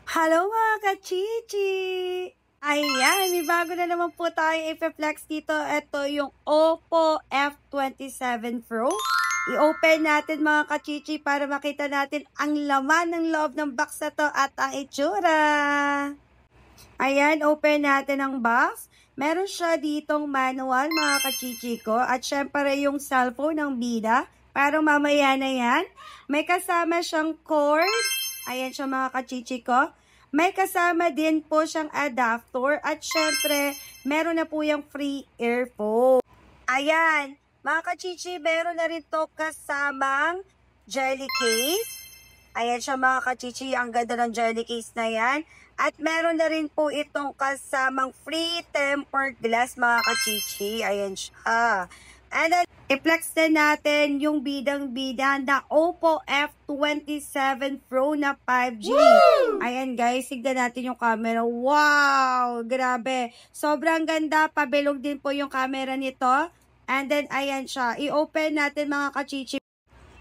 Hello mga kachichi! Ayan, may bago na naman po tayo i-flex dito. Ito yung Oppo F27 Pro. I-open natin mga kachichi para makita natin ang laman ng loob ng box na to at ang itsura. Ayan, open natin ang box. Meron siya ditong manual mga kachichi ko. At syempre yung cellphone ng bida. Pero mamaya na yan. May kasama siyang cord. Ayan siya mga kachichi ko. May kasama din po siyang adapter. At syempre, meron na po yung free earphone. Ayan, mga kachichi, meron na rin to kasamang jelly case. Ayan siya mga kachichi, ang ganda ng jelly case na yan. At meron na rin po itong kasamang free tempered glass mga kachichi. Ayan siya. And then, i-flex na natin yung bidang-bida na Oppo F27 Pro na 5G. Woo! Ayan guys, tignan natin yung camera. Wow! Grabe. Sobrang ganda. Pabilog din po yung camera nito. And then, ayan siya. I-open natin mga kachichi.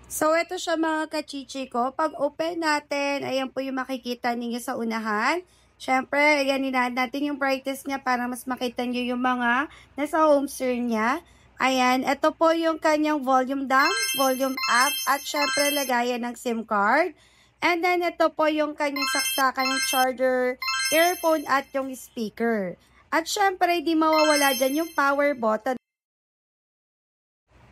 So, ito siya mga kachichi ko. Pag open natin, ayan po yung makikita ninyo sa unahan. Syempre, ayan, ninahan natin yung brightness niya para mas makita nyo yung mga nasa home screen niya. Ayan, ito po yung kanyang volume down, volume up, at syempre lagayan ng SIM card. And then, ito po yung kanyang saksakan ng charger, earphone, at yung speaker. At syempre, di mawawala dyan yung power button.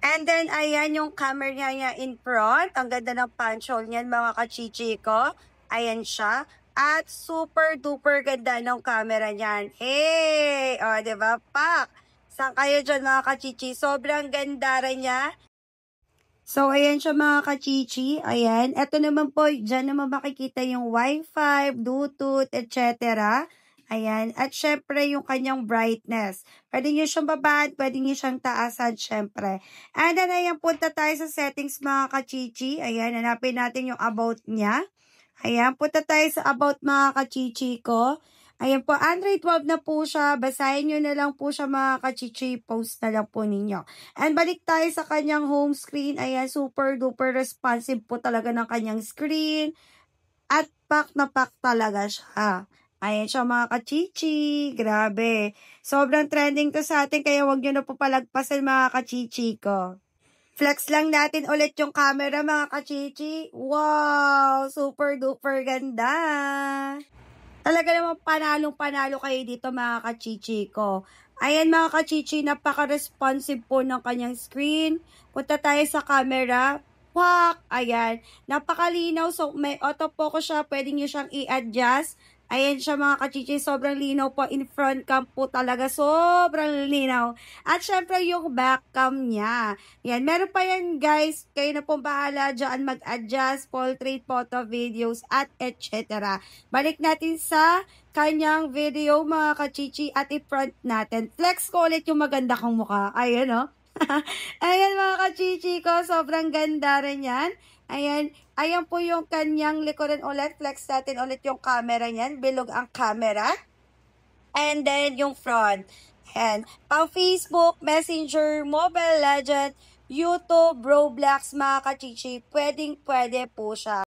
And then, ayan yung camera niya in front. Ang ganda ng punch hole niyan, mga kachichi ko. Ayan siya. At super duper ganda ng camera niyan. Hey! O, diba? Pak! Saan kayo dyan, mga kachichi? Sobrang ganda rin niya. So, ayan siya mga kachichi. Ayan. Ito naman po, dyan naman makikita yung Wi-Fi, Bluetooth, etc. Ayan. At syempre, yung kanyang brightness. Pwede nyo siyang babaan, pwede nyo siyang taasan, syempre. And then, ayan, punta tayo sa settings mga kachichi. Ayan, hanapin natin yung about niya. Ayan, punta tayo sa about mga kachichi ko. Ayan po, Android 12 na po siya. Basahin nyo na lang po siya mga kachichi. Post na lang po ninyo. And balik tayo sa kanyang home screen. Ayan, super duper responsive po talaga ng kanyang screen. At pack na pack talaga siya. Ayan siya mga kachichi. Grabe. Sobrang trending to sa atin. Kaya wag nyo na po palagpasan mga kachichi ko. Flex lang natin ulit yung camera mga kachichi. Wow! Super duper ganda. Talaga namang panalong-panalo kayo dito mga kachichi ko. Ayan mga kachichi, napaka-responsive po ng kanyang screen. Punta tayo sa camera. Wak! Ayan. Napakalinaw. So, may autofocus siya. Pwede nyo siyang i-adjust. Ayan siya mga kachichi. Sobrang linaw po. In front cam po talaga. Sobrang linaw. At syempre yung back cam niya. Yan. Meron pa yan guys. Kayo na pong bahala dyan mag-adjust. Portrait, photo, videos, at etc. Balik natin sa kanyang video mga kachichi at i-front natin. Flex ko ulit yung maganda kong mukha. Ayan o. Ayan mga kachichi ko. Sobrang ganda rin yan. Ayan. Ayan po yung kanyang likuran ulit. Flex natin ulit yung camera niyan. Bilog ang camera. And then yung front. Ayan. Pang Facebook, Messenger, Mobile Legend, YouTube, Roblox, mga kachichi. Pwedeng pwede po siya.